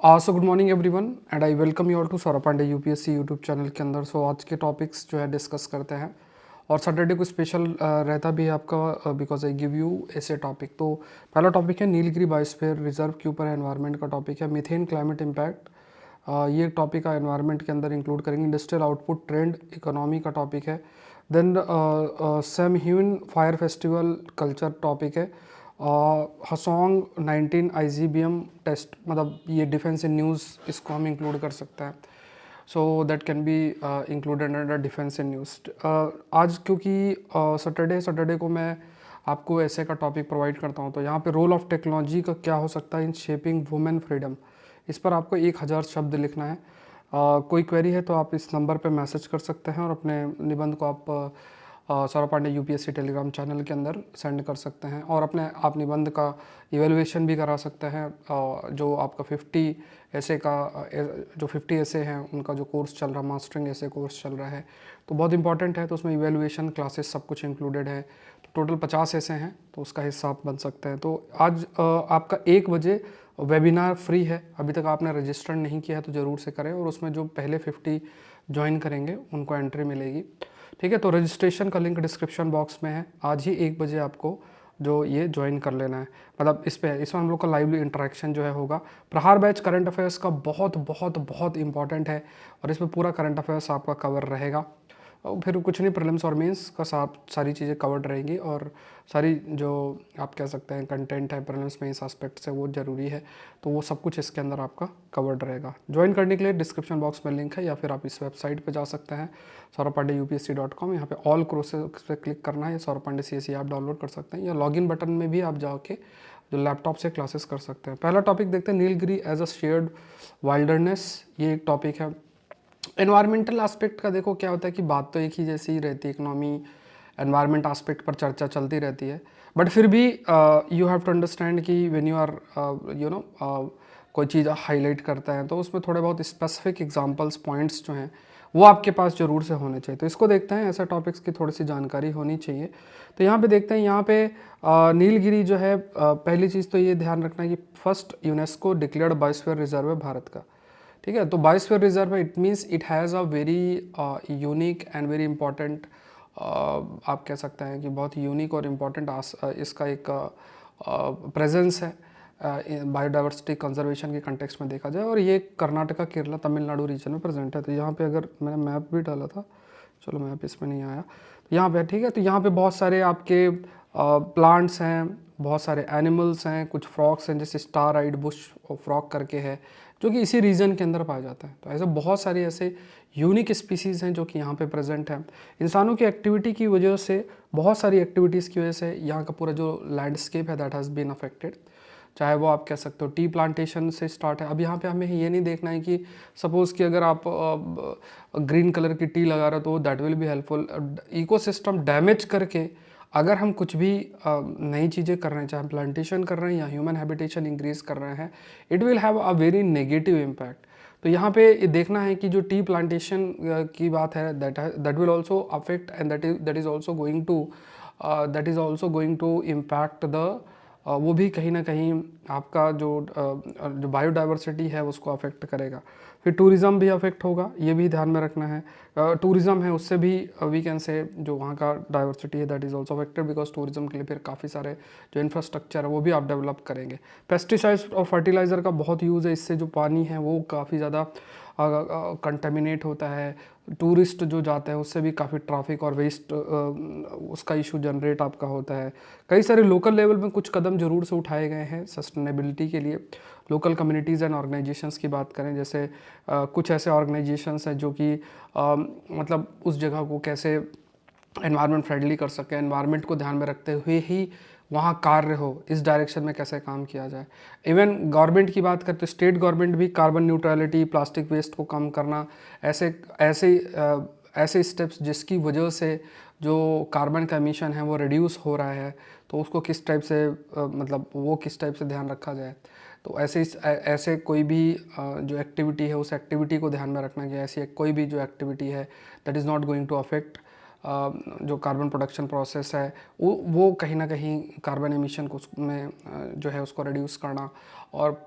So good morning everyone and I welcome you all to Saurabh Pandey UPSC YouTube channel के अंदर। सो आज के topics जो है डिस्कस करते हैं और सैटरडे को स्पेशल रहता भी है आपका बिकॉज आई गिव यू ऐसे टॉपिक। तो पहला टॉपिक है नीलगिरी बायोस्फीयर रिजर्व के ऊपर एनवायरनमेंट का टॉपिक है मीथेन क्लाइमेट इम्पैक्ट। ये टॉपिक का एनवायरनमेंट के अंदर इंक्लूड करेंगे। इंडस्ट्रियल आउटपुट ट्रेंड इकोनॉमी का टॉपिक है। देन सैम ह्यून फायर फेस्टिवल कल्चर टॉपिक है। हसोंग 19 आईजीबीएम टेस्ट, मतलब ये डिफेंस इन न्यूज़, इसको हम इंक्लूड कर सकते हैं। So that can be included under defence in news. आज क्योंकि सैटरडे को मैं आपको ऐसे का टॉपिक प्रोवाइड करता हूँ, तो यहाँ पे रोल ऑफ टेक्नोलॉजी का क्या हो सकता है इन शेपिंग वुमेन फ्रीडम, इस पर आपको 1000 शब्द लिखना है। कोई क्वेरी है तो आप इस नंबर पे मैसेज कर सकते हैं और अपने निबंध को आप Saurabh Pandey UPSC Telegram channel के अंदर सेंड कर सकते हैं और अपने आप निबंध का इवेलुएशन भी करा सकते हैं। जो आपका 50 ऐसे का जो 50 ऐसे हैं उनका जो कोर्स चल रहा है, मास्टरिंग ऐसे कोर्स चल रहा है, तो बहुत इंपॉर्टेंट है। तो उसमें इवेलुएशन क्लासेस सब कुछ इंक्लूडेड है। तो टोटल 50 ऐसे हैं, तो उसका हिस्सा आप बन सकते हैं। तो आज आपका 1 बजे वेबिनार फ्री है। अभी तक आपने रजिस्टर नहीं किया है तो ज़रूर से करें और उसमें जो पहले 50 ज्वाइन करेंगे उनको एंट्री मिलेगी। ठीक है, तो रजिस्ट्रेशन का लिंक डिस्क्रिप्शन बॉक्स में है। आज ही 1 बजे आपको जो ये ज्वाइन कर लेना है, मतलब इसमें हम लोग का लाइवली इंटरेक्शन जो है होगा। प्रहार बैच करंट अफेयर्स का बहुत बहुत बहुत इंपॉर्टेंट है और इसमें पूरा करंट अफेयर्स आपका कवर रहेगा। और फिर कुछ नहीं, प्रीलिम्स और मेंस का सारी चीज़ें कवर्ड रहेंगी और सारी जो आप कह सकते हैं कंटेंट है प्रीलिम्स मेंस एस्पेक्ट से वो ज़रूरी है, तो वो सब कुछ इसके अंदर आपका कवर्ड रहेगा। ज्वाइन करने के लिए डिस्क्रिप्शन बॉक्स में लिंक है या फिर आप इस वेबसाइट पे जा सकते हैं saurabhpande.upsc.com। यहाँ पे ऑल कोर्सेज पे क्लिक करना है या Saurabh Pandey CSE app download कर सकते हैं या लॉगिन बटन में भी आप जाके जो लैपटॉप से क्लासेस कर सकते हैं। पहला टॉपिक देखते हैं, Nilgiri as a shared wilderness. ये एक टॉपिक है। एनवायरमेंटल एस्पेक्ट का देखो क्या होता है कि बात तो एक ही जैसी ही रहती है, इकोनॉमी एनवायरमेंट एस्पेक्ट पर चर्चा चलती रहती है, बट फिर भी यू हैव टू अंडरस्टैंड कि when you are you know कोई चीज़ हाईलाइट करते हैं तो उसमें थोड़े बहुत स्पेसिफिक एग्जांपल्स पॉइंट्स जो हैं वो आपके पास ज़रूर से होने चाहिए। तो इसको देखते हैं, ऐसे टॉपिक्स की थोड़ी सी जानकारी होनी चाहिए। तो यहाँ पे देखते हैं, यहाँ पे नीलगिरी जो है, पहली चीज़ तो ये ध्यान रखना है कि first UNESCO declared biosphere reserve है भारत का। ठीक है, तो बायोस्फीयर रिजर्व है, it means it has a very unique and very important, आप कह सकते हैं कि बहुत यूनिक और इम्पॉर्टेंट इसका एक प्रेजेंस है बायोडाइवर्सिटी कंजर्वेशन के कंटेक्स्ट में देखा जाए। और ये कर्नाटका, केरला, तमिलनाडु रीजन में प्रेजेंट है। तो यहाँ पे अगर मैंने मैप भी डाला था, चलो मैप इसमें नहीं आया, तो यहाँ पे ठीक है। तो यहाँ पे बहुत सारे आपके प्लांट्स हैं, बहुत सारे एनिमल्स हैं, कुछ फ्रॉक्स हैं जैसे स्टार आइड बुश फ्रॉक करके है जो कि इसी रीजन के अंदर पाया जाता है। तो ऐसे बहुत सारे ऐसे यूनिक स्पीसीज़ हैं जो कि यहाँ पे प्रेजेंट है। इंसानों की एक्टिविटी की वजह से, बहुत सारी एक्टिविटीज़ की वजह से यहाँ का पूरा जो लैंडस्केप है दैट हैज़ बीन अफेक्टेड। चाहे वो आप कह सकते हो टी प्लांटेशन से स्टार्ट है। अब यहाँ पे हमें ये नहीं देखना है कि सपोज़ कि अगर आप ग्रीन कलर की टी लगा रहे हो तो that will be helpful. Ecosystem damage करके अगर हम कुछ भी नई चीज़ें कर रहे हैं, चाहे प्लांटेशन कर रहे हैं या ह्यूमन हैबिटेशन इंक्रीज कर रहे हैं, it will have a very negative impact. तो यहाँ पे देखना है कि जो टी प्लांटेशन की बात है that will also affect and that is also going to impact the वो भी कहीं ना कहीं आपका जो बायोडाइवर्सिटी है उसको अफेक्ट करेगा। फिर टूरिज़्म भी अफेक्ट होगा, ये भी ध्यान में रखना है। टूरिज़्म है उससे भी वी कैन से जो वहाँ का डाइवर्सिटी है that is also affected, because tourism के लिए फिर काफ़ी सारे जो इंफ्रास्ट्रक्चर है वो भी आप डेवलप करेंगे। पेस्टिसाइड्स और फर्टिलाइज़र का बहुत यूज़ है, इससे जो पानी है वो काफ़ी ज़्यादा कंटेमिनेट होता है। टूरिस्ट जो जाते हैं उससे भी काफ़ी ट्रैफिक और वेस्ट उसका इशू जनरेट आपका होता है। कई सारे लोकल लेवल में कुछ कदम जरूर से उठाए गए हैं सस्टेनेबिलिटी के लिए। लोकल कम्युनिटीज़ एंड ऑर्गेनाइजेशंस की बात करें, जैसे कुछ ऐसे ऑर्गेनाइजेशंस हैं जो कि मतलब उस जगह को कैसे एनवायरनमेंट फ्रेंडली कर सकें, एनवायरनमेंट को ध्यान में रखते हुए ही वहाँ कार्य हो, इस डायरेक्शन में कैसे काम किया जाए। इवन गवर्नमेंट की बात करते, स्टेट गवर्नमेंट भी कार्बन न्यूट्रलिटी, प्लास्टिक वेस्ट को कम करना, ऐसे ऐसे ऐसे स्टेप्स जिसकी वजह से जो कार्बन का एमिशन है वो रिड्यूस हो रहा है, तो उसको किस टाइप से मतलब वो किस टाइप से ध्यान रखा जाए। तो ऐसे कोई भी जो एक्टिविटी है उस एक्टिविटी को ध्यान में रखना कि ऐसी कोई भी जो एक्टिविटी है that is not going to affect जो कार्बन प्रोडक्शन प्रोसेस है वो कहीं ना कहीं कार्बन एमिशन को में जो है उसको रिड्यूस करना और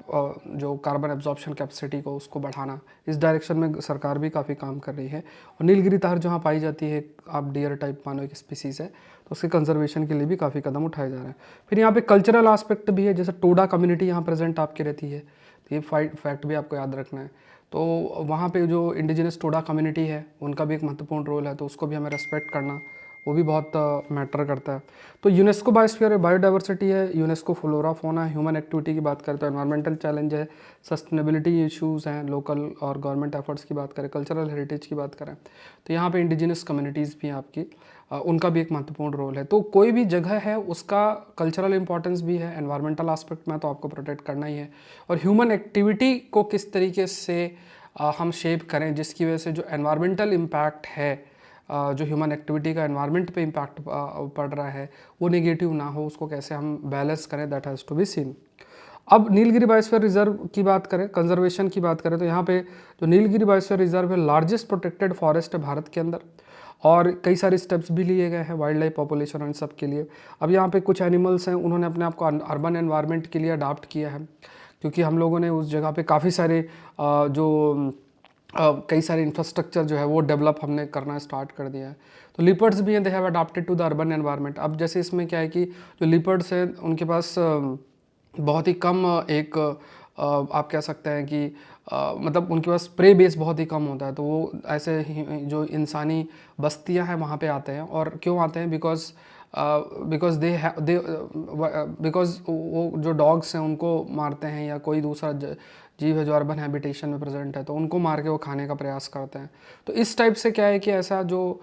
जो कार्बन एब्जॉर्प्शन कैपेसिटी को उसको बढ़ाना, इस डायरेक्शन में सरकार भी काफ़ी काम कर रही है। और नीलगिरी तार जहाँ पाई जाती है, आप डियर टाइप मानो एक स्पीसीज़ है, तो उसके कंजर्वेशन के लिए भी काफ़ी कदम उठाए जा रहे हैं। फिर यहाँ पे कल्चरल आस्पेक्ट भी है, जैसे टोडा कम्युनिटी यहाँ प्रेजेंट आपकी रहती है, तो ये फैक्ट भी आपको याद रखना है। तो वहाँ पे जो इंडिजिनस टोडा कम्युनिटी है उनका भी एक महत्वपूर्ण रोल है, तो उसको भी हमें रेस्पेक्ट करना वो भी बहुत मैटर करता है। तो यूनेस्को बायोस्फीयर बायोडाइवर्सिटी है, UNESCO flora fauna, human activity की बात करें तो एनवायरमेंटल चैलेंज है, सस्टेनेबिलिटी इश्यूज़ हैं, लोकल और गवर्नमेंट एफर्ट्स की बात करें, कल्चरल हेरिटेज की बात करें तो यहाँ पे इंडिजिनस कम्युनिटीज़ भी हैं आपकी, उनका भी एक महत्वपूर्ण रोल है। तो कोई भी जगह है उसका कल्चरल इंपॉर्टेंस भी है, एनवायरमेंटल आस्पेक्ट में तो आपको प्रोटेक्ट करना ही है, और ह्यूमन एक्टिविटी को किस तरीके से हम शेप करें जिसकी वजह से जो एनवायरमेंटल इम्पैक्ट है, जो ह्यूमन एक्टिविटी का एनवायरनमेंट पे इम्पैक्ट पड़ रहा है वो नेगेटिव ना हो, उसको कैसे हम बैलेंस करें, that has to be seen. अब नीलगिरी बायोस्फीयर रिजर्व की बात करें, कंजर्वेशन की बात करें तो यहाँ पे जो नीलगिरी बायोस्फीयर रिजर्व है लार्जेस्ट प्रोटेक्टेड फॉरेस्ट है भारत के अंदर, और कई सारे स्टेप्स भी लिए गए हैं वाइल्ड लाइफ पॉपुलेशन और इन सब के लिए। अब यहाँ पे कुछ एनिमल्स हैं उन्होंने अपने आप को अर्बन एनवायरनमेंट के लिए अडाप्ट किया है, क्योंकि हम लोगों ने उस जगह पे काफ़ी सारे कई सारे इंफ्रास्ट्रक्चर जो है वो डेवलप हमने करना स्टार्ट कर दिया है। तो लिपर्ड्स भी हैं, they have adapted to the urban environment. अब जैसे इसमें क्या है कि जो लिपर्ड्स हैं उनके पास बहुत ही कम एक आप कह सकते हैं कि मतलब उनके पास प्रे बेस बहुत ही कम होता है, तो वो ऐसे ही जो इंसानी बस्तियां हैं वहाँ पे आते हैं। और क्यों आते हैं? बिकॉज बिकॉज वो जो डॉग्स हैं उनको मारते हैं, या कोई दूसरा जीव है जो अर्बन हैबिटेशन में प्रेजेंट है तो उनको मार के वो खाने का प्रयास करते हैं। तो इस टाइप से क्या है कि ऐसा जो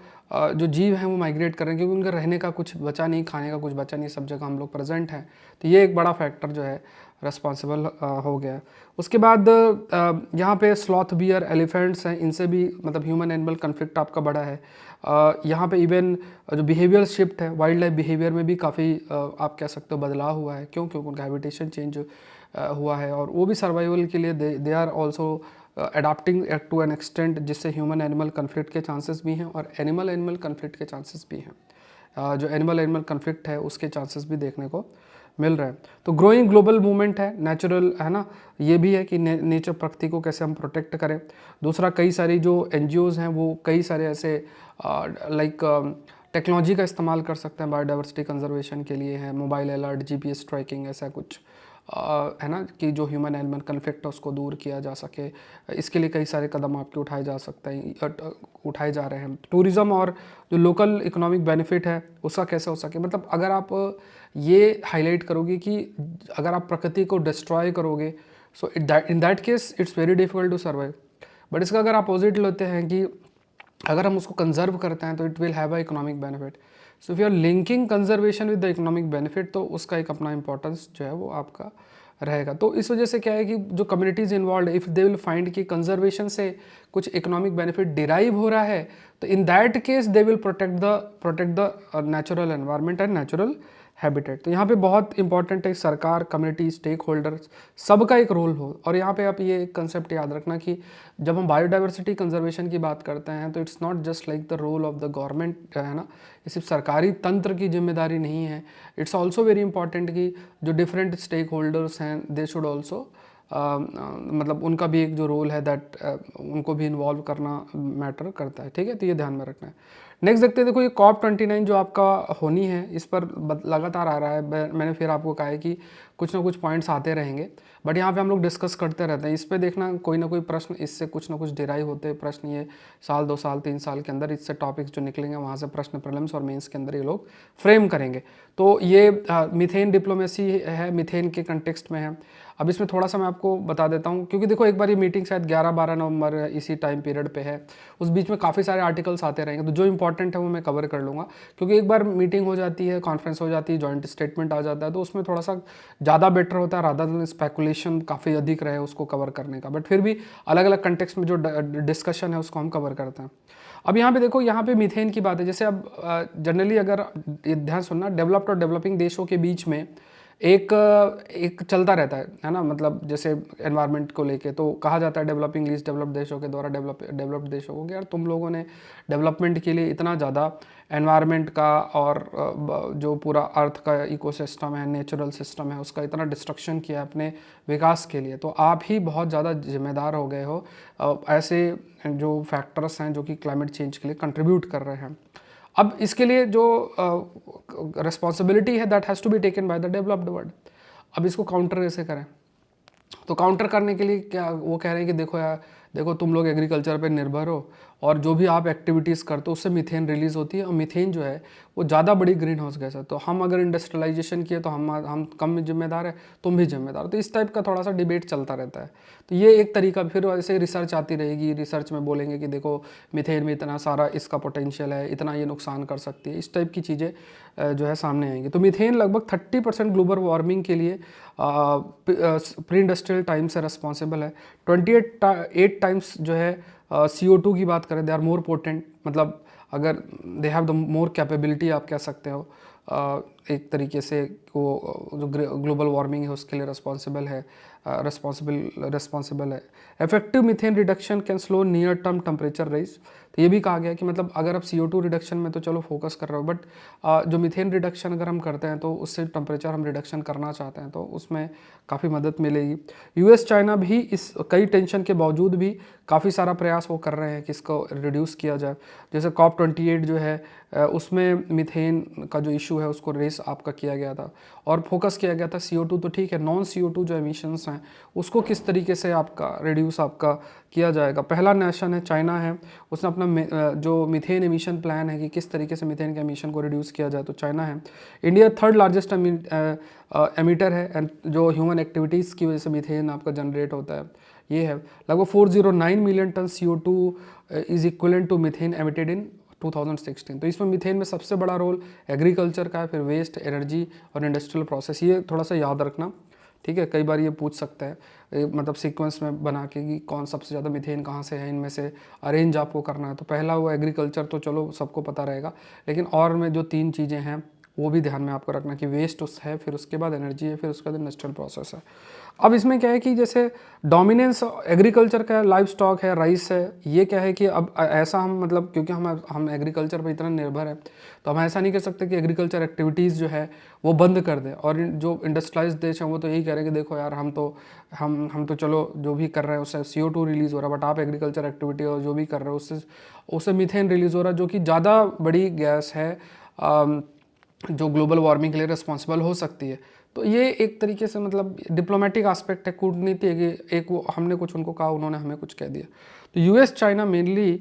जीव हैं वो माइग्रेट कर रहे हैं, क्योंकि उनका रहने का कुछ बचा नहीं, खाने का कुछ बचा नहीं, सब जगह हम लोग प्रेजेंट हैं। तो ये एक बड़ा फैक्टर जो है रिस्पॉन्सिबल हो गया। उसके बाद यहाँ पे स्लॉथ बियर एलिफेंट्स हैं, इनसे भी मतलब ह्यूमन एनिमल कन्फ्लिक्ट आपका बड़ा है। यहाँ पे इवन जो बिहेवियर शिफ्ट है, वाइल्ड लाइफ बिहेवियर में भी काफ़ी आप कह सकते हो बदलाव हुआ है। क्यों? क्योंकि उनका हैबिटेशन चेंज हुआ है, और वो भी सर्वाइवल के लिए they are also adapting to an extent, जिससे ह्यूमन एनिमल कन्फ्लिक्ट के चांसेस भी हैं और एनिमल एनिमल कन्फ्लिक्ट के चांसेस भी हैं। जो एनिमल एनिमल कन्फ्लिक्ट है उसके चांसेस भी देखने को मिल रहा है। तो ग्रोइंग ग्लोबल मूवमेंट है, नेचुरल है ना, ये भी है कि नेचर प्रकृति को कैसे हम प्रोटेक्ट करें। दूसरा, कई सारी जो एनजीओज़ हैं वो कई सारे ऐसे लाइक टेक्नोलॉजी का इस्तेमाल कर सकते हैं बायोडाइवर्सिटी कंजर्वेशन के लिए, है मोबाइल अलर्ट, जीपीएस ट्रैकिंग, ऐसा कुछ है ना, कि जो ह्यूमन एनिमल कन्फ्लिक्ट है उसको दूर किया जा सके। इसके लिए कई सारे कदम आपके उठाए जा सकते हैं, उठाए जा रहे हैं। टूरिज़्म और जो लोकल इकोनॉमिक बेनिफिट है उसका कैसे हो सके, मतलब अगर आप ये हाईलाइट करोगे कि अगर आप प्रकृति को डिस्ट्रॉय करोगे, so in that case it's very difficult to survive. But इसका अगर अपोजिट लेते हैं कि अगर हम उसको कंजर्व करते हैं तो it will have a economic benefit. So if you are linking conservation with the economic benefit, तो उसका एक अपना इंपॉर्टेंस जो है वो आपका रहेगा। तो इस वजह से क्या है कि जो communities involve, if they will find कि कंजर्वेशन से कुछ इकोनॉमिक बेनिफिट डिराइव हो रहा है, तो इन that case they will protect the natural environment and natural habitat. तो यहाँ पे बहुत इंपॉर्टेंट है सरकार, कम्युनिटी, स्टेक होल्डर्स, सबका एक रोल हो। और यहाँ पे आप ये एक कंसेप्ट याद रखना कि जब हम बायोडाइवर्सिटी कंजर्वेशन की बात करते हैं तो it's not just like the role of the government, है ना, ये सिर्फ सरकारी तंत्र की जिम्मेदारी नहीं है। इट्स ऑल्सो वेरी इंपॉर्टेंट कि जो डिफरेंट स्टेक होल्डर्स हैं दे शुड ऑल्सो मतलब उनका भी एक जो रोल है दैट उनको भी इन्वॉल्व करना मैटर करता है। ठीक है, तो ये ध्यान में रखना है। नेक्स्ट देखते हैं, देखो ये COP29 जो आपका होनी है, इस पर लगातार आ रहा है। मैंने फिर आपको कहा है कि कुछ ना कुछ पॉइंट्स आते रहेंगे, बट यहाँ पे हम लोग डिस्कस करते रहते हैं। इस पे देखना कोई ना कोई प्रश्न इससे कुछ ना कुछ डिराइव होते हैं प्रश्न, ये साल 2 साल 3 साल के अंदर इससे टॉपिक्स जो निकलेंगे वहाँ से प्रश्न प्रीलिम्स और मेंस के अंदर ये लोग फ्रेम करेंगे। तो ये मीथेन डिप्लोमेसी है, मीथेन के कंटेक्स्ट में है। अब इसमें थोड़ा सा मैं आपको बता देता हूँ, क्योंकि देखो एक बार ये मीटिंग शायद 11-12 नवंबर इसी टाइम पीरियड पे है, उस बीच में काफ़ी सारे आर्टिकल्स आते रहेंगे, तो जो इंपॉर्टेंट है वो मैं कवर कर लूँगा। क्योंकि एक बार मीटिंग हो जाती है, कॉन्फ्रेंस हो जाती है, जॉइंट स्टेटमेंट आ जाता है, तो उसमें थोड़ा सा ज़्यादा बेटर होता है रादर देन स्पेकुलेशन काफ़ी अधिक रहे उसको कवर करने का। बट फिर भी अलग अलग कंटेक्स्ट में जो डिस्कशन है उसको हम कवर करते हैं। अब यहाँ पे देखो, यहाँ पे मीथेन की बात है। जैसे अब जनरली अगर ध्यान सुनना, डेवलप्ड और डेवलपिंग देशों के बीच में एक चलता रहता है ना, मतलब जैसे एनवायरनमेंट को लेके तो कहा जाता है डेवलपिंग लीस्ट डेवलप्ड देशों के द्वारा डेवलप्ड देशों को कि यार तुम लोगों ने डेवलपमेंट के लिए इतना ज़्यादा एनवायरनमेंट का और जो पूरा अर्थ का इकोसिस्टम है, नेचुरल सिस्टम है, उसका इतना डिस्ट्रक्शन किया अपने विकास के लिए, तो आप ही बहुत ज़्यादा जिम्मेदार हो गए हो ऐसे जो फैक्टर्स हैं जो कि क्लाइमेट चेंज के लिए कंट्रीब्यूट कर रहे हैं। अब इसके लिए जो रिस्पॉन्सिबिलिटी है that has to be taken by the developed world. अब इसको काउंटर कैसे करें? तो काउंटर करने के लिए क्या वो कह रहे हैं कि देखो यार, देखो तुम लोग एग्रीकल्चर पे निर्भर हो और जो भी आप एक्टिविटीज़ करते हो उससे मीथेन रिलीज़ होती है, और मीथेन जो है वो ज़्यादा बड़ी ग्रीन हाउस गैस है। तो हम अगर इंडस्ट्रियलाइजेशन किए तो हम कम जिम्मेदार है, तुम भी जिम्मेदार हो। तो इस टाइप का थोड़ा सा डिबेट चलता रहता है। तो ये एक तरीका, फिर ऐसे रिसर्च आती रहेगी, रिसर्च में बोलेंगे कि देखो मीथेन में इतना सारा इसका पोटेंशियल है, इतना ये नुकसान कर सकती है, इस टाइप की चीज़ें जो है सामने आएंगी। तो मीथेन लगभग 30% ग्लोबल वार्मिंग के लिए प्री इंडस्ट्रियल टाइम से रिस्पॉन्सिबल है। 28 टाइम्स जो है CO2 की बात करें, दे आर मोर पोटेंट, मतलब अगर they have the more capability आप कह सकते हो एक तरीके से, वो जो ग्लोबल वार्मिंग है उसके लिए रिस्पॉन्सिबल है। Effective methane reduction can slow near term temperature rise. तो ये भी कहा गया कि मतलब अगर आप CO2 रिडक्शन में तो चलो फोकस कर रहे हो, बट जो मीथेन रिडक्शन अगर हम करते हैं तो उससे टेम्परेचर हम रिडक्शन करना चाहते हैं तो उसमें काफ़ी मदद मिलेगी। US चाइना भी इस कई टेंशन के बावजूद भी काफ़ी सारा प्रयास वो कर रहे हैं कि इसको रिड्यूस किया जाए। जैसे COP28 जो है उसमें मीथेन का जो इशू है उसको रेस आपका किया गया था और फोकस किया गया था CO2 तो ठीक है, नॉन CO2 जो एमिशंस हैं उसको किस तरीके से आपका रिड्यूस आपका किया जाएगा। पहला नेशन है चाइना है, उसने अपना जो मीथेन एमिशन प्लान है कि किस तरीके से मीथेन के एमिशन को रिड्यूस किया जाए, तो चाइना है। इंडिया थर्ड लार्जेस्ट एमिटर है, एंड जो ह्यूमन एक्टिविटीज़ की वजह से मीथेन आपका जनरेट होता है ये है। लगभग 409 million ton CO2 is equivalent to methane emitted in 2016। तो इसमें मीथेन में सबसे बड़ा रोल एग्रीकल्चर का है, फिर वेस्ट, एनर्जी और इंडस्ट्रियल प्रोसेस। ये थोड़ा सा याद रखना, ठीक है, कई बार ये पूछ सकता है मतलब सीक्वेंस में बना के कि कौन सबसे ज़्यादा मीथेन कहाँ से है, इनमें से अरेंज आपको करना है। तो पहला वो एग्रीकल्चर तो चलो सबको पता रहेगा, लेकिन और में जो 3 चीज़ें हैं वो भी ध्यान में आपको रखना कि वेस्ट उस है, फिर उसके बाद एनर्जी है, फिर उसके बाद इंडस्ट्रियल प्रोसेस है। अब इसमें क्या है कि जैसे डोमिनेंस एग्रीकल्चर का लाइव स्टॉक है, राइस है, ये क्या है कि अब ऐसा हम मतलब क्योंकि हम एग्रीकल्चर पर इतना निर्भर है तो हम ऐसा नहीं कर सकते कि एग्रीकल्चर एक्टिविटीज़ जो है वो बंद कर दें। और जो इंडस्ट्रियलाइज देश हैं वो तो यही कह रहे हैं कि देखो यार हम तो चलो जो भी कर रहे हैं उससे CO2 रिलीज़ हो रहा है, बट आप एग्रीकल्चर एक्टिविटी और जो भी कर रहे हो उससे मीथेन रिलीज़ हो रहा है, जो कि ज़्यादा बड़ी गैस है जो ग्लोबल वार्मिंग के लिए रिस्पॉन्सिबल हो सकती है। तो ये एक तरीके से मतलब डिप्लोमेटिक एस्पेक्ट है, कूटनीति है कि एक वो हमने कुछ उनको कहा, उन्होंने हमें कुछ कह दिया। तो US China mainly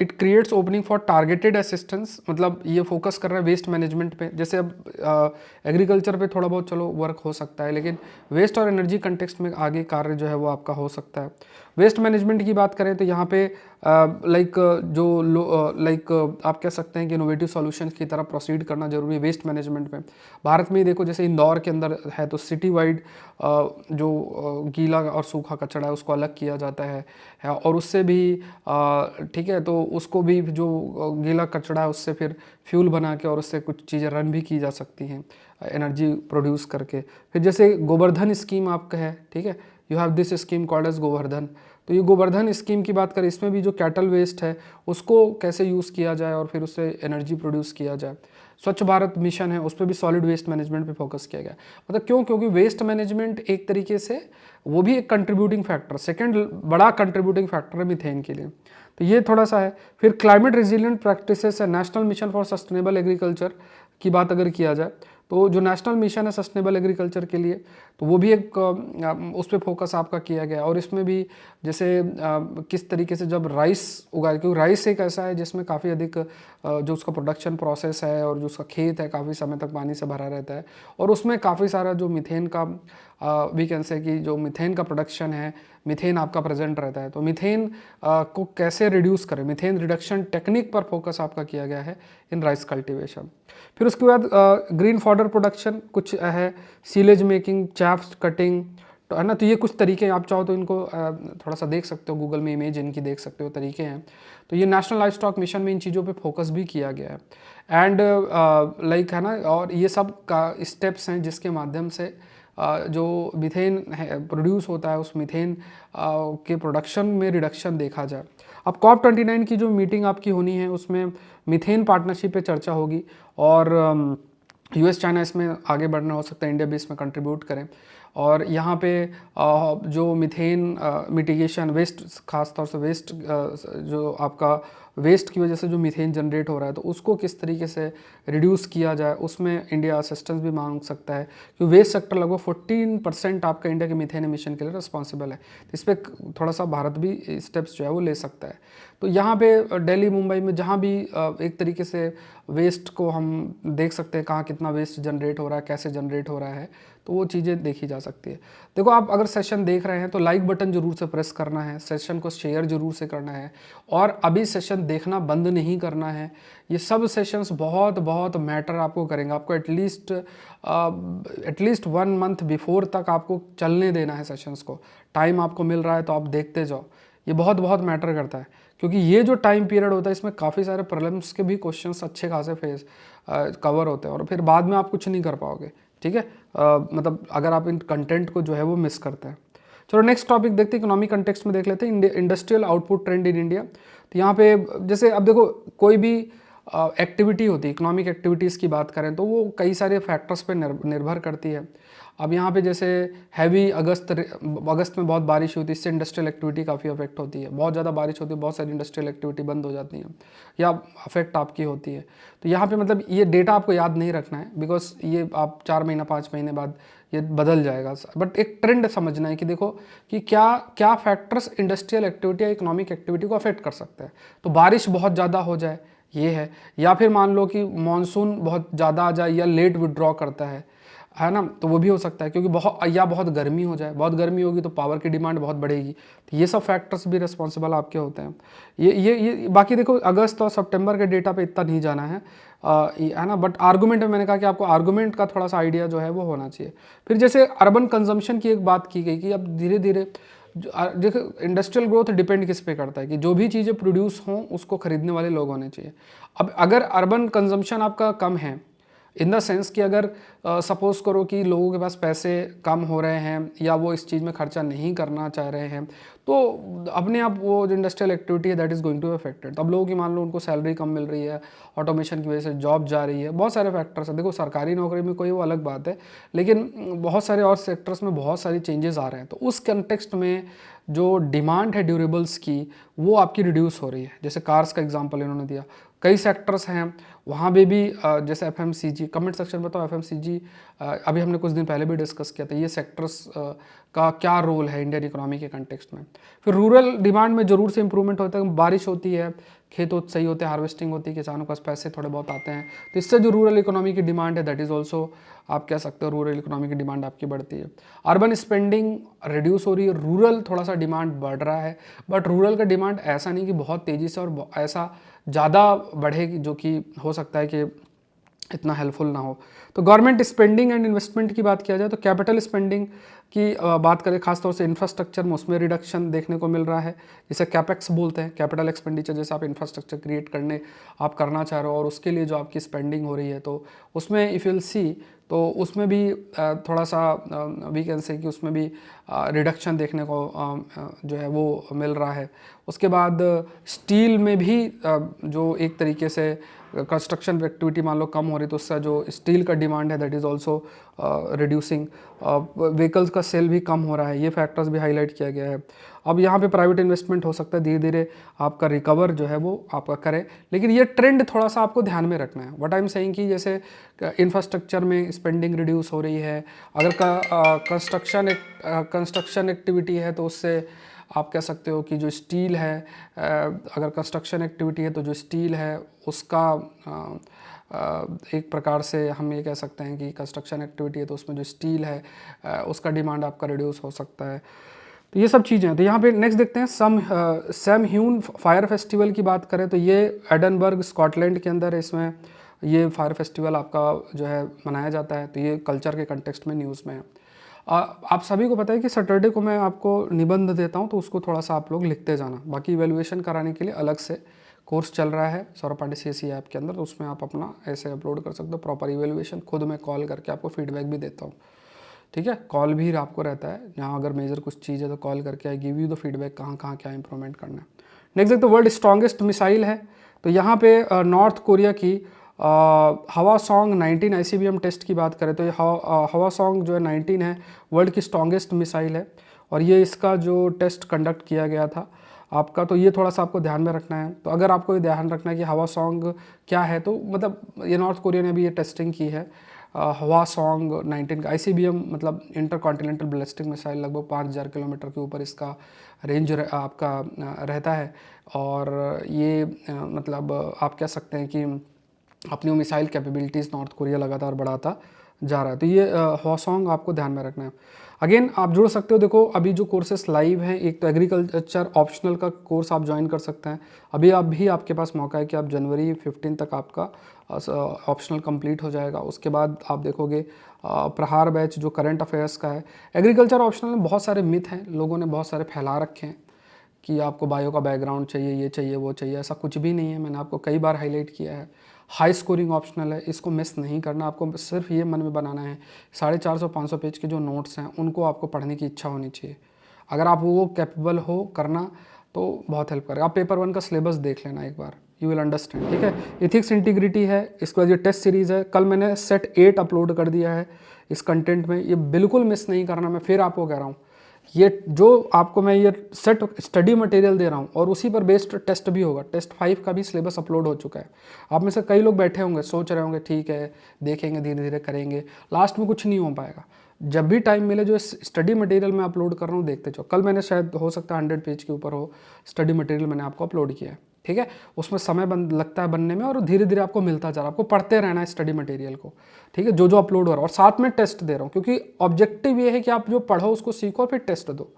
it creates opening for targeted assistance, मतलब ये फोकस कर रहा है वेस्ट मैनेजमेंट पे। जैसे अब एग्रीकल्चर पे थोड़ा बहुत चलो वर्क हो सकता है, लेकिन वेस्ट और एनर्जी कंटेक्स्ट में आगे कार्य जो है वो आपका हो सकता है। वेस्ट मैनेजमेंट की बात करें तो यहाँ पे आप कह सकते हैं कि इनोवेटिव सॉल्यूशन की तरफ प्रोसीड करना जरूरी है वेस्ट मैनेजमेंट में। भारत में ही देखो, जैसे इंदौर के अंदर है तो सिटी वाइड जो गीला और सूखा कचरा है उसको अलग किया जाता है और उससे भी ठीक है, तो उसको भी जो गीला कचरा है उससे फिर फ्यूल बना के और उससे कुछ चीज़ें रन भी की जा सकती हैं एनर्जी प्रोड्यूस करके। फिर जैसे गोवर्धन स्कीम आपका है, ठीक है, you have this scheme called as Gobardhan. तो ये गोवर्धन स्कीम की बात करें, इसमें भी जो कैटल वेस्ट है उसको कैसे यूज़ किया जाए और फिर उससे एनर्जी प्रोड्यूस किया जाए। स्वच्छ भारत मिशन है, उस पर भी सॉलिड वेस्ट मैनेजमेंट पे फोकस किया गया। मतलब क्यों? क्योंकि वेस्ट मैनेजमेंट एक तरीके से वो भी एक कंट्रीब्यूटिंग फैक्टर, सेकेंड बड़ा कंट्रीब्यूटिंग फैक्टर है मीथेन के लिए। तो ये थोड़ा सा है। फिर क्लाइमेट रेजिलिएंट प्रैक्टिसेस है, national mission for sustainable agriculture की बात अगर किया जाए तो जो नेशनल मिशन है सस्टेनेबल एग्रीकल्चर के लिए, तो वो भी एक उस पर फोकस आपका किया गया। और इसमें भी जैसे किस तरीके से जब राइस उगाए, क्योंकि राइस एक ऐसा है जिसमें काफ़ी अधिक जो उसका प्रोडक्शन प्रोसेस है और जो उसका खेत है काफ़ी समय तक पानी से भरा रहता है और उसमें काफ़ी सारा जो मीथेन का वी कैन से कि जो मीथेन का प्रोडक्शन है, मीथेन आपका प्रेजेंट रहता है। तो मीथेन को कैसे रिड्यूस करें, मीथेन रिडक्शन टेक्निक पर फोकस आपका किया गया है इन राइस कल्टीवेशन। फिर उसके बाद ग्रीन फॉडर प्रोडक्शन कुछ है, सीलेज मेकिंग, चैफ कटिंग, तो है ना। तो ये कुछ तरीके हैं, आप चाहो तो इनको थोड़ा सा देख सकते हो, गूगल में इमेज इनकी देख सकते हो, तरीके हैं। तो ये नेशनल लाइफ स्टॉक मिशन में इन चीज़ों पे फोकस भी किया गया है। एंड लाइक है ना, और ये सब का स्टेप्स हैं जिसके माध्यम से जो मीथेन प्रोड्यूस होता है उस मीथेन के प्रोडक्शन में रिडक्शन देखा जाए। अब COP29 की जो मीटिंग आपकी होनी है उसमें मीथेन पार्टनरशिप पे चर्चा होगी, और US चाइना इसमें आगे बढ़ना, हो सकता है इंडिया भी इसमें कंट्रीब्यूट करें। और यहाँ पे जो मीथेन मिटिगेशन, वेस्ट, खासतौर से वेस्ट, जो आपका वेस्ट की वजह से जो मीथेन जनरेट हो रहा है तो उसको किस तरीके से रिड्यूस किया जाए, उसमें इंडिया असिस्टेंस भी मांग सकता है, क्योंकि वेस्ट सेक्टर लगभग 14% आपका इंडिया के मीथेन एमिशन के लिए रिस्पॉन्सिबल है। तो इस पर थोड़ा सा भारत भी स्टेप्स जो है वो ले सकता है। तो यहाँ पे दिल्ली, मुंबई में जहाँ भी एक तरीके से वेस्ट को हम देख सकते हैं, कहाँ कितना वेस्ट जनरेट हो रहा है, कैसे जनरेट हो रहा है, तो वो चीज़ें देखी जा सकती है। देखो, आप अगर सेशन देख रहे हैं तो लाइक बटन जरूर से प्रेस करना है, सेशन को शेयर जरूर से करना है, और अभी सेशन देखना बंद नहीं करना है। ये सब सेशंस बहुत बहुत मैटर आपको करेंगे। आपको एटलीस्ट 1 मंथ बिफोर तक आपको चलने देना है सेशंस को। टाइम आपको मिल रहा है तो आप देखते जाओ, ये बहुत बहुत मैटर करता है, क्योंकि ये जो टाइम पीरियड होता है इसमें काफ़ी सारे प्रॉब्लम्स के भी क्वेश्चंस अच्छे खासे फेस कवर होते हैं, और फिर बाद में आप कुछ नहीं कर पाओगे। ठीक है, मतलब अगर आप इन कंटेंट को जो है वो मिस करते हैं। चलो नेक्स्ट टॉपिक देखते हैं, इकोनॉमिक कंटेक्स्ट में देख लेते हैं, industrial output trend in India. तो यहाँ पे जैसे अब देखो, कोई भी एक्टिविटी होती है, इकोनॉमिक एक्टिविटीज़ की बात करें तो वो कई सारे फैक्टर्स पे निर्भर करती है। अब यहाँ पे जैसे हैवी अगस्त में बहुत बारिश होती है, इससे इंडस्ट्रियल एक्टिविटी काफ़ी अफेक्ट होती है। बहुत ज़्यादा बारिश होती है, बहुत सारी इंडस्ट्रियल एक्टिविटी बंद हो जाती है या अफेक्ट आपकी होती है। तो यहाँ पे मतलब ये डेटा आपको याद नहीं रखना है, बिकॉज ये आप 4 महीना 5 महीने बाद ये बदल जाएगा, बट एक ट्रेंड समझना है कि देखो कि क्या क्या फैक्टर्स इंडस्ट्रियल एक्टिविटी या इकोनॉमिक एक्टिविटी को अफेक्ट कर सकते हैं। तो बारिश बहुत ज़्यादा हो जाए, ये है, या फिर मान लो कि मानसून बहुत ज़्यादा आ जाए या लेट विड्रॉ करता है ना, तो वो भी हो सकता है, क्योंकि बहुत गर्मी हो जाए, बहुत गर्मी होगी तो पावर की डिमांड बहुत बढ़ेगी। तो ये सब फैक्टर्स भी रिस्पॉन्सिबल आपके होते हैं। ये बाकी देखो, अगस्त और सितंबर के डेटा पे इतना नहीं जाना है ना, बट आर्गूमेंट में मैंने कहा कि आपको आर्गूमेंट का थोड़ा सा आइडिया जो है वो होना चाहिए। फिर जैसे अर्बन कंजम्पशन की एक बात की गई कि अब धीरे धीरे देखो, इंडस्ट्रियल ग्रोथ डिपेंड किस पे करता है कि जो भी चीज़ें प्रोड्यूस हों उसको खरीदने वाले लोग होने चाहिए। अब अगर अर्बन कंजम्पशन आपका कम है, इन द सेंस कि अगर सपोज करो कि लोगों के पास पैसे कम हो रहे हैं या वो इस चीज़ में खर्चा नहीं करना चाह रहे हैं, तो अपने आप वो जो इंडस्ट्रियल एक्टिविटी है that is going to affected. तब लोगों की मान लो उनको सैलरी कम मिल रही है, ऑटोमेशन की वजह से जॉब जा रही है, बहुत सारे फैक्टर्स हैं। देखो, सरकारी नौकरी में कोई वो अलग बात है, लेकिन बहुत सारे और सेक्टर्स में बहुत सारी चेंजेस आ रहे हैं। तो उस कंटेक्स्ट में जो डिमांड है ड्यूरेबल्स की, वो आपकी रिड्यूस हो रही है। जैसे कार्स का एग्जांपल इन्होंने दिया, कई सेक्टर्स हैं वहाँ पे भी जैसे FMCG, कमेंट सेक्शन में बताओ FMCG, अभी हमने कुछ दिन पहले भी डिस्कस किया था, ये सेक्टर्स का क्या रोल है इंडियन इकोनॉमी के कंटेक्स्ट में। फिर रूरल डिमांड में ज़रूर से इंप्रूवमेंट होता है, बारिश होती है, खेत सही होते हैं, हार्वेस्टिंग होती है, किसानों के पास पैसे थोड़े बहुत आते हैं, तो इससे जो रूरल इकोनॉमी की डिमांड है दैट इज़ ऑल्सो, आप कह सकते हो रूरल इकोनॉमी की डिमांड आपकी बढ़ती है। अर्बन स्पेंडिंग रिड्यूस हो रही है, रूरल थोड़ा सा डिमांड बढ़ रहा है, बट रूरल का डिमांड ऐसा नहीं कि बहुत तेज़ी से और ऐसा ज़्यादा बढ़ेगी जो कि हो सकता है कि इतना हेल्पफुल ना हो। तो गवर्नमेंट स्पेंडिंग एंड इन्वेस्टमेंट की बात किया जाए तो कैपिटल स्पेंडिंग की बात करें, खासतौर से इंफ्रास्ट्रक्चर में, उसमें रिडक्शन देखने को मिल रहा है, जिसे कैपेक्स बोलते हैं, कैपिटल एक्सपेंडिचर। जैसे आप इंफ्रास्ट्रक्चर क्रिएट आप करना चाह रहे हो और उसके लिए जो आपकी स्पेंडिंग हो रही है, तो उसमें इफ़ यूल सी, तो उसमें भी थोड़ा सा वी कैन से कि उसमें भी रिडक्शन देखने को जो है वो मिल रहा है। उसके बाद स्टील में भी जो एक तरीके से कंस्ट्रक्शन एक्टिविटी मान लो कम हो रही, तो उसका जो स्टील का डिमांड है that is also reducing. Vehicles का सेल भी कम हो रहा है, ये फैक्टर्स भी हाईलाइट किया गया है। अब यहाँ पे प्राइवेट इन्वेस्टमेंट हो सकता है धीरे धीरे आपका रिकवर जो है वो आपका करे, लेकिन ये ट्रेंड थोड़ा सा आपको ध्यान में रखना है। व्हाट आई एम सेइंग कि जैसे इंफ्रास्ट्रक्चर में स्पेंडिंग रिड्यूस हो रही है, अगर कंस्ट्रक्शन एक्टिविटी है तो उससे आप कह सकते हो कि जो स्टील है, अगर कंस्ट्रक्शन एक्टिविटी है तो जो स्टील है उसका एक प्रकार से हम ये कह सकते हैं कि कंस्ट्रक्शन एक्टिविटी है तो उसमें जो स्टील है उसका डिमांड आपका रिड्यूस हो सकता है। तो ये सब चीज़ें हैं। तो यहाँ पे नेक्स्ट देखते हैं सैम ह्यून फायर फेस्टिवल की बात करें तो ये एडनबर्ग स्कॉटलैंड के अंदर इसमें ये फायर फेस्टिवल आपका जो है मनाया जाता है। तो ये कल्चर के कंटेक्स्ट में न्यूज़ में है। आप सभी को पता है कि सैटरडे को मैं आपको निबंध देता हूँ, तो उसको थोड़ा सा आप लोग लिखते जाना। बाकी इवेल्युएशन कराने के लिए अलग से कोर्स चल रहा है सौरभ पांडे CSE ऐप के अंदर, तो उसमें आप अपना ऐसे अपलोड कर सकते हो प्रॉपर इवेल्युएशन। खुद मैं कॉल करके आपको फीडबैक भी देता हूँ, ठीक है। कॉल भी आपको रहता है, जहाँ अगर मेजर कुछ चीज़ है तो कॉल करके I give you the feedback, कहाँ कहाँ क्या इंप्रूवमेंट करना है। नेक्स्ट देखते वर्ल्ड स्ट्रॉन्गेस्ट मिसाइल है, तो यहाँ पे नॉर्थ कोरिया की हवासोंग 19 ICBM टेस्ट की बात करें तो ये हवासोंग जो है 19 है, वर्ल्ड की स्ट्रॉन्गेस्ट मिसाइल है। और ये इसका जो टेस्ट कंडक्ट किया गया था आपका, तो ये थोड़ा सा आपको ध्यान में रखना है। तो अगर आपको ये ध्यान रखना है कि हवासोंग क्या है, तो मतलब ये नॉर्थ कोरिया ने भी ये टेस्टिंग की है। हवासोंग 19 का ICBM मतलब इंटर कॉन्टिनेंटल बैलिस्टिक मिसाइल, लगभग 5000 किलोमीटर के ऊपर इसका रेंज आपका रहता है। और ये मतलब आप कह सकते हैं कि अपनी मिसाइल कैपेबिलिटीज़ नॉर्थ कोरिया लगातार बढ़ाता जा रहा है। तो ये हवासोंग आपको ध्यान में रखना है। अगेन आप जुड़ सकते हो, देखो अभी जो कोर्सेस लाइव हैं, एक तो एग्रीकल्चर ऑप्शनल का कोर्स आप ज्वाइन कर सकते हैं। अभी आपके पास मौका है कि आप जनवरी 15 तक आपका ऑप्शनल कंप्लीट हो जाएगा। उसके बाद आप देखोगे प्रहार बैच जो करंट अफेयर्स का है। एग्रीकल्चर ऑप्शनल में बहुत सारे मिथ हैं, लोगों ने बहुत सारे फैला रखे हैं कि आपको बायो का बैकग्राउंड चाहिए, ये चाहिए वो चाहिए। ऐसा कुछ भी नहीं है, मैंने आपको कई बार हाईलाइट किया है। हाई स्कोरिंग ऑप्शनल है, इसको मिस नहीं करना। आपको सिर्फ ये मन में बनाना है 450-500 पेज के जो नोट्स हैं उनको आपको पढ़ने की इच्छा होनी चाहिए। अगर आप वो कैपेबल हो करना तो बहुत हेल्प करेगा। आप पेपर 1 का सिलेबस देख लेना एक बार, यू विल अंडरस्टैंड, ठीक है। इथिक्स इंटीग्रिटी है, इसके बाद ये टेस्ट सीरीज़ है। कल मैंने सेट 8 अपलोड कर दिया है इस कंटेंट में, ये बिल्कुल मिस नहीं करना। मैं फिर आपको कह रहा हूँ, ये जो आपको मैं ये सेट स्टडी मटेरियल दे रहा हूँ और उसी पर बेस्ड टेस्ट भी होगा। टेस्ट 5 का भी सिलेबस अपलोड हो चुका है। आप में से कई लोग बैठे होंगे सोच रहे होंगे ठीक है देखेंगे धीरे धीरे करेंगे, लास्ट में कुछ नहीं हो पाएगा। जब भी टाइम मिले जो स्टडी मटेरियल मैं अपलोड कर रहा हूँ देखते जाओ। कल मैंने शायद हो सकता है 100 पेज के ऊपर हो स्टडी मटेरियल मैंने आपको अपलोड किया है, ठीक है। उसमें समय लगता है बनने में और धीरे धीरे आपको मिलता जा रहा है। आपको पढ़ते रहना है स्टडी मटेरियल को, ठीक है, जो जो अपलोड हो रहा है। और साथ में टेस्ट दे रहा हूँ क्योंकि ऑब्जेक्टिव ये है कि आप जो पढ़ो उसको सीखो और फिर टेस्ट दो,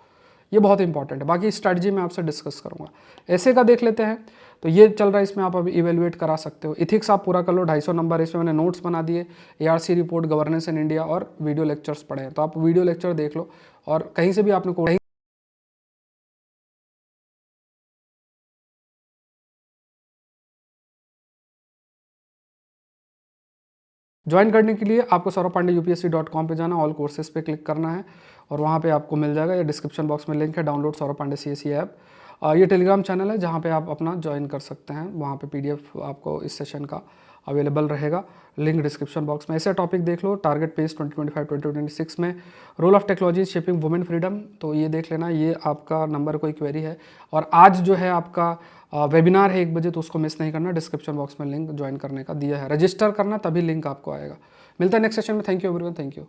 ये बहुत इंपॉर्टेंट है। बाकी स्ट्रैटेजी मैं आपसे डिस्कस करूंगा। ऐसे का देख लेते हैं, तो ये चल रहा है, इसमें आप अभी इवेलुएट करा सकते हो। इथिक्स आप पूरा कर लो, 250 नंबर। इसमें मैंने नोट्स बना दिए, ARC report, governance in India और वीडियो लेक्चर्स पढ़े हैं, तो आप वीडियो लेक्चर देख लो। और कहीं से भी आपने कोई ज्वाइन करने के लिए आपको saurabpandeyupsc.com पे जाना, ऑल कोर्सेज पे क्लिक करना है और वहाँ पे आपको मिल जाएगा। ये डिस्क्रिप्शन बॉक्स में लिंक है, download Saurabh Pandey CSE app. ये टेलीग्राम चैनल है जहाँ पे आप अपना ज्वाइन कर सकते हैं। वहाँ पे PDF आपको इस सेशन का अवेलेबल रहेगा, लिंक डिस्क्रिप्शन बॉक्स में। ऐसे टॉपिक देख लो, टारगेट पेज 2025-2026 में role of technology shaping women freedom, तो ये देख लेना। ये आपका नंबर कोई क्वेरी है। और आज जो है आपका वेबिनार है 1 बजे, तो उसको मिस नहीं करना। डिस्क्रिप्शन बॉक्स में लिंक ज्वाइन करने का दिया है, रजिस्टर करना तभी लिंक आपको आएगा। मिलता है नेक्स्ट सेशन में। Thank you everyone, thank you.